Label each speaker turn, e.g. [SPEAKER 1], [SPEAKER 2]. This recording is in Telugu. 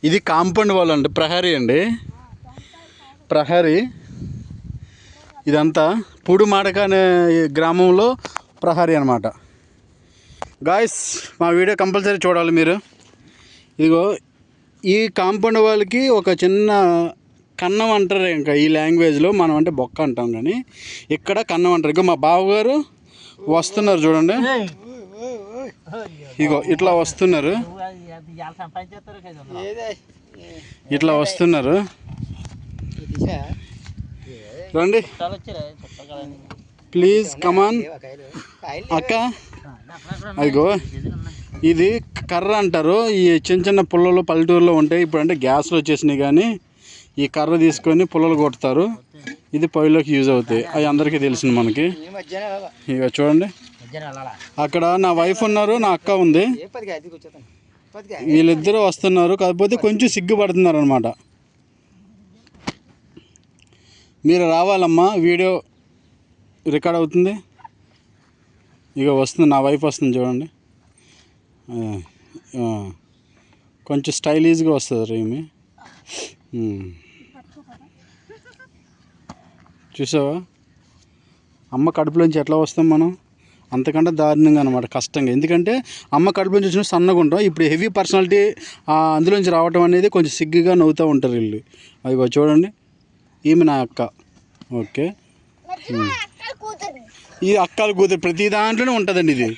[SPEAKER 1] ఇది కాంపౌండ్ వాల్ అండి, ప్రహరీ అండి, ప్రహరీ. ఇదంతా పూడిమాడక అనే గ్రామంలో ప్రహరీ అనమాట. గాయస్, మా వీడియో కంపల్సరీ చూడాలి మీరు. ఇదిగో ఈ కాంపౌండ్ వాళ్ళకి ఒక చిన్న కన్నం అంటారు, ఇంకా ఈ లాంగ్వేజ్లో మనం అంటే బొక్క అంటాం, కానీ ఇక్కడ కన్నం అంటారు. ఇక మా బావగారు వస్తున్నారు చూడండి, ఇగో ఇట్లా వస్తున్నారు, ఇట్లా వస్తున్నారు. రండి ప్లీజ్, కమాన్ అక్క. అదిగో ఇది కర్ర అంటారు. ఈ చిన్న చిన్న పుల్లలు పల్లెటూరులో ఉంటాయి. ఇప్పుడు అంటే గ్యాస్లు వచ్చేసినాయి, కానీ ఈ కర్ర తీసుకొని పుల్లలు కొడతారు. ఇది పొయ్యిలోకి యూజ్ అవుతాయి. అవి అందరికీ తెలిసింది మనకి. ఇక చూడండి, అక్కడ నా వైఫ్ ఉన్నారు, నా అక్క ఉంది, వీళ్ళిద్దరూ వస్తున్నారు. కాకపోతే కొంచెం సిగ్గుపడుతున్నారు అనమాట. మీరు రావాలమ్మా, వీడియో రికార్డ్ అవుతుంది. ఇక వస్తుంది, నా వైఫ్ వస్తుంది చూడండి. కొంచెం స్టైలిష్గా వస్తుంది ఏమి. చూసావా, అమ్మ కడుపులోంచి ఎట్లా వస్తాం మనం, అంతకంటే దారుణంగా అనమాట, కష్టంగా. ఎందుకంటే అమ్మ కడుపులోంచి వచ్చిన సన్నగా ఉంటాం. ఇప్పుడు హెవీ పర్సనాలిటీ అందులోంచి రావటం అనేది కొంచెం సిగ్గుగా నవ్వుతూ ఉంటారు వీళ్ళు. అది చూడండి, ఈమె నా అక్క. ఓకే, ఈ అక్కల కూతురు ప్రతి దాంట్లోనే ఉంటుందండి ఇది.